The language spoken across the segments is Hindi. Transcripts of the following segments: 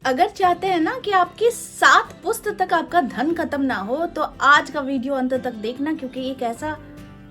अगर चाहते हैं ना कि आपकी 7 पुश्त तक आपका धन खत्म ना हो तो आज का वीडियो अंत तक देखना, क्योंकि एक ऐसा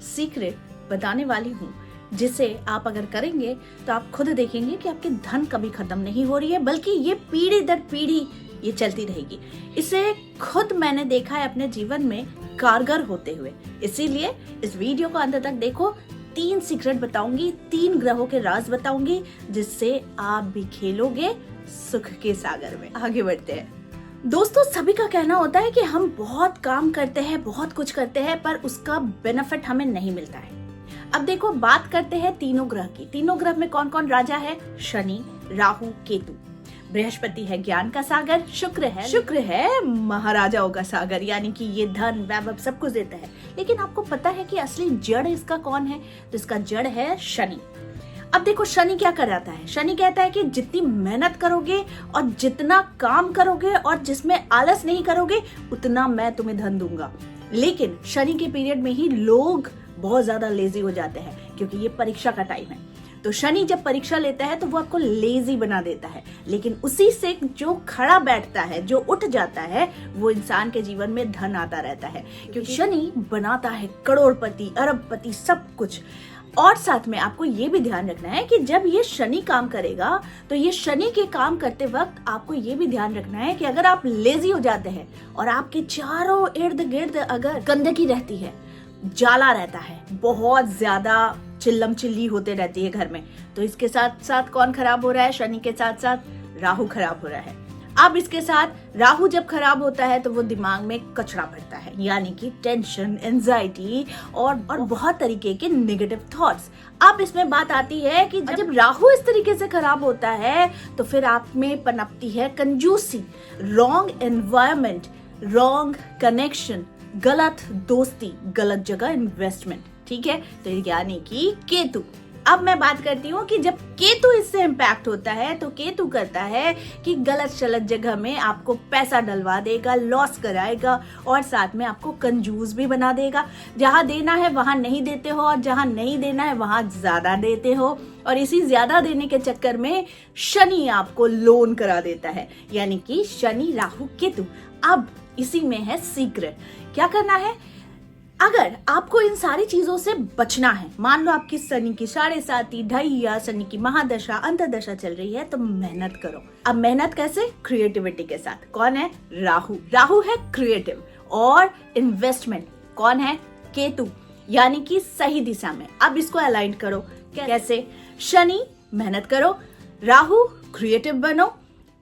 सीक्रेट बताने वाली हूँ जिसे आप अगर करेंगे तो आप खुद देखेंगे कि आपकी धन कभी खत्म नहीं हो रही है, बल्कि ये पीढ़ी दर पीढ़ी ये चलती रहेगी। इसे खुद मैंने देखा है अपने जीवन में कारगर होते हुए। इसीलिए इस वीडियो को अंत तक देखो। 3 सीक्रेट बताऊंगी, 3 ग्रहों के राज बताऊंगी, जिससे आप भी खेलोगे सुख के सागर में। आगे बढ़ते हैं। दोस्तों, सभी का कहना होता है कि हम बहुत काम करते हैं, बहुत कुछ करते हैं, पर उसका बेनिफिट हमें नहीं मिलता है। अब देखो, बात करते हैं तीनों ग्रह की। तीनों ग्रह में कौन कौन राजा है? शनि, राहु, केतु। बृहस्पति है ज्ञान का सागर, शुक्र है महाराजाओं का सागर, यानी कि ये धन वैभव सब कुछ देता है। लेकिन आपको पता है कि असली जड़ इसका कौन है? तो इसका जड़ है शनि। अब देखो, शनि क्या कराता है? शनि कहता है कि जितनी मेहनत करोगे और जितना काम करोगे और जिसमें आलस नहीं करोगे, उतना मैं तुम्हें धन दूंगा। लेकिन शनि के पीरियड में ही लोग बहुत ज्यादा लेजी हो जाते हैं, क्योंकि ये परीक्षा का टाइम है। तो शनि जब परीक्षा लेता है तो वो आपको लेजी बना देता है, लेकिन उसी से जो खड़ा बैठता है, जो उठ जाता है, वो इंसान के जीवन में धन आता रहता है, क्योंकि शनि बनाता है करोड़पति, अरबपति, सब कुछ। और साथ में आपको ये भी ध्यान रखना है कि जब ये शनि काम करेगा तो ये शनि के काम करते वक्त आपको ये भी ध्यान रखना है कि अगर आप लेजी हो जाते हैं और आपके चारों इर्द गिर्द अगर गंदगी रहती है, जाला रहता है, बहुत ज्यादा चिल्लम चिल्ली होते रहती है घर में, तो इसके साथ साथ कौन खराब हो रहा है? शनि के साथ साथ राहु खराब हो रहा है। अब इसके साथ राहु जब खराब होता है तो वो दिमाग में कचरा भरता है, यानी कि टेंशन, एंजाइटी और बहुत तरीके के नेगेटिव थॉट्स। अब इसमें बात आती है कि जब राहु इस तरीके से खराब होता है तो फिर आप में पनपती है कंजूसी, रॉन्ग एनवायरमेंट, रॉन्ग कनेक्शन, गलत दोस्ती, गलत जगह इन्वेस्टमेंट। ठीक है, तो यानी कि केतु। अब मैं बात करती हूँ कि जब केतु इससे इम्पैक्ट होता है तो केतु करता है कि गलत शलत जगह में आपको पैसा डलवा देगा, लॉस कराएगा और साथ में आपको कंजूस भी बना देगा। जहां देना है वहां नहीं देते हो और जहां नहीं देना है वहां ज्यादा देते हो, और इसी ज्यादा देने के चक्कर में शनि आपको लोन करा देता है, यानी कि शनि, राहु, केतु। अब इसी में है सीक्रेट। क्या करना है? अगर आपको इन सारी चीजों से बचना है, मान लो आपकी शनि की 7.5 ढाई या शनि की महादशा, अंतर्दशा चल रही है, तो मेहनत करो। अब मेहनत कैसे? क्रिएटिविटी के साथ। कौन है? राहु। राहु है क्रिएटिव और इन्वेस्टमेंट। कौन है? केतु, यानी कि सही दिशा में। अब इसको अलाइन करो। कैसे? शनि मेहनत करो, राहु क्रिएटिव बनो,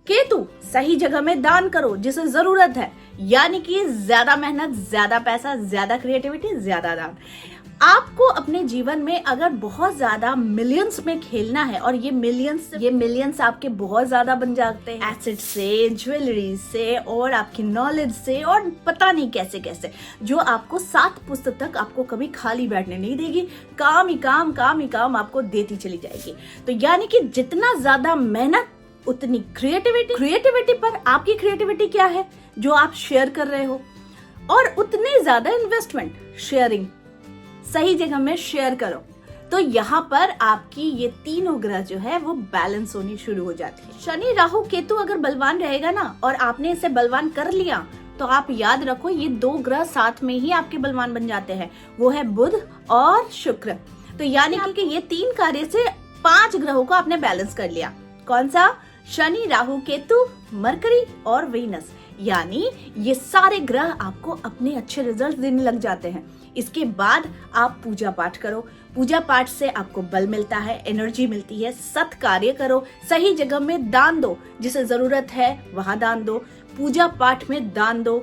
केतु सही जगह में दान करो जिसे जरूरत है, यानी कि ज्यादा मेहनत, ज्यादा पैसा, ज्यादा क्रिएटिविटी, ज्यादा दान। आपको अपने जीवन में अगर बहुत ज्यादा मिलियंस में खेलना है, और ये मिलियंस आपके बहुत ज्यादा बन जाते हैं एसेट से, ज्वेलरी से और आपकी नॉलेज से, और पता नहीं कैसे कैसे, जो आपको 7 पुश्त तक आपको कभी खाली बैठने नहीं देगी। काम ही काम आपको देती चली जाएगी। तो यानी कि जितना ज्यादा मेहनत उतनी क्रिएटिविटी पर आपकी क्रिएटिविटी क्या है जो आप शेयर कर रहे हो, और उतने ज्यादा इन्वेस्टमेंट, शेयरिंग, सही जगह में शेयर करो। तो यहाँ पर आपकी ये तीनों ग्रह जो है वो बैलेंस होनी शुरू हो जाती है। शनि, राहु, केतु अगर बलवान रहेगा ना, और आपने इसे बलवान कर लिया, तो आप याद रखो ये 2 ग्रह साथ में ही आपके बलवान बन जाते हैं, वो है बुध और शुक्र। तो यानी कि ये 3 कार्य से 5 ग्रहों को आपने बैलेंस कर लिया। कौन सा? शनि, राहु, केतु, मरकरी और वीनस। यानी ये सारे ग्रह आपको अपने अच्छे रिजल्ट देने लग जाते हैं। इसके बाद आप पूजा पाठ करो। पूजा पाठ से आपको बल मिलता है, एनर्जी मिलती है। सत कार्य करो, सही जगह में दान दो, जिसे जरूरत है वहां दान दो, पूजा पाठ में दान दो।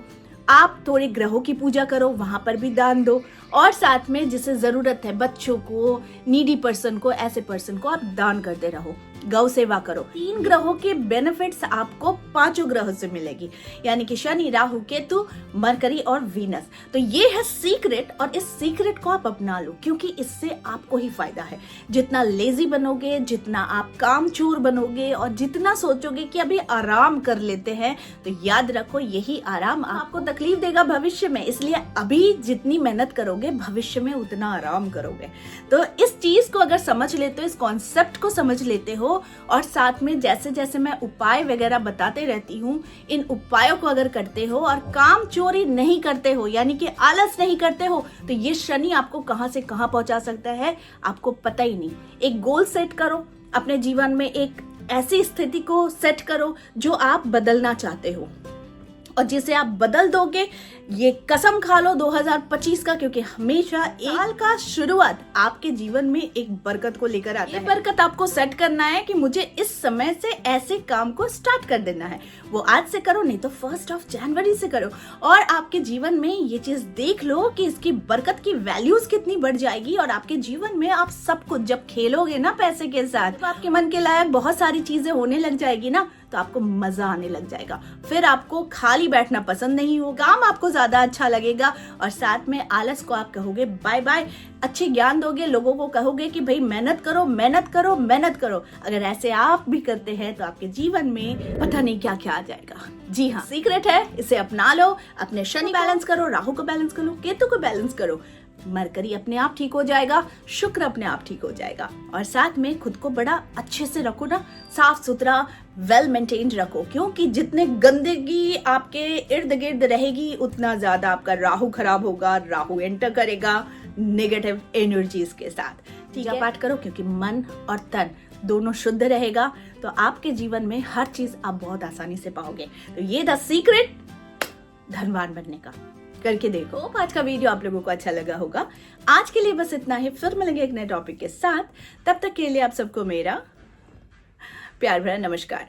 आप थोड़े ग्रहों की पूजा करो, वहां पर भी दान दो, और साथ में जिसे जरूरत है, बच्चों को, नीडी पर्सन को, ऐसे पर्सन को आप दान करते रहो, गौ सेवा करो। 3 ग्रहों के बेनिफिट्स आपको 5 ग्रहों से मिलेगी, यानी कि शनि, राहु, केतु, मरकरी और वीनस। तो ये है सीक्रेट, और इस सीक्रेट को आप अपना लो, क्योंकि इससे आपको ही फायदा है। जितना लेजी बनोगे, जितना आप कामचोर बनोगे, और जितना सोचोगे कि अभी आराम कर लेते हैं, तो याद रखो यही आराम आपको तकलीफ देगा भविष्य में। इसलिए अभी जितनी मेहनत करोगे, भविष्य में उतना आराम करोगे। तो इस चीज को अगर समझ लेते हो, इस कॉन्सेप्ट को समझ लेते हो, हो, और साथ में जैसे जैसे मैं उपाय वगैरह बताते रहती हूँ, इन उपायों को अगर करते हो और काम चोरी नहीं करते हो, यानी कि आलस नहीं करते हो, तो ये शनि आपको कहां से कहां पहुंचा सकता है आपको पता ही नहीं। एक गोल सेट करो अपने जीवन में, एक ऐसी स्थिति को सेट करो जो आप बदलना चाहते हो, और जिसे आप बदल दोगे, ये कसम खा लो 2025 का, क्योंकि हमेशा साल का शुरुआत आपके जीवन में एक बरकत को लेकर आता है। ये बरकत आपको सेट करना है कि मुझे इस समय से ऐसे काम को स्टार्ट कर देना है। वो आज से करो, नहीं तो 1 जनवरी से करो, और आपके जीवन में ये चीज देख लो कि इसकी बरकत की वैल्यूज कितनी बढ़ जाएगी। और आपके जीवन में आप सब कुछ जब खेलोगे ना पैसे के साथ, तो आपके मन के लायक बहुत सारी चीजें होने लग जाएगी ना, तो आपको मजा आने लग जाएगा। फिर आपको खाली बैठना पसंद नहीं होगा, काम आपको ज्यादा अच्छा लगेगा, और साथ में आलस को आप कहोगे बाय बाय। अच्छे ज्ञान दोगे, लोगों को कहोगे कि भाई मेहनत करो मेहनत करो मेहनत करो। अगर ऐसे आप भी करते हैं तो आपके जीवन में पता नहीं क्या क्या आ जाएगा। जी हाँ, सीक्रेट है, इसे अपना लो। अपने शनि बैलेंस करो, राहु को बैलेंस करो, केतु को बैलेंस करो, मरकरी अपने आप ठीक हो जाएगा, शुक्र अपने आप ठीक हो जाएगा। और साथ में खुद को बड़ा अच्छे से रखो ना, साफ सुथरा वेल मेंटेन्ड रखो, क्योंकि जितने गंदगी आपके इर्द गिर्द रहेगी उतना ज्यादा आपका राहु खराब होगा। राहु एंटर करेगा नेगेटिव एनर्जीज के साथ। पूजा पाठ करो, क्योंकि मन और तन दोनों शुद्ध रहेगा, तो आपके जीवन में हर चीज आप बहुत आसानी से पाओगे। तो ये द सीक्रेट धनवान बनने का, करके देखो। आज का वीडियो आप लोगों को अच्छा लगा होगा। आज के लिए बस इतना ही, फिर मिलेंगे एक नए टॉपिक के साथ। तब तक के लिए आप सबको मेरा प्यार भरा नमस्कार।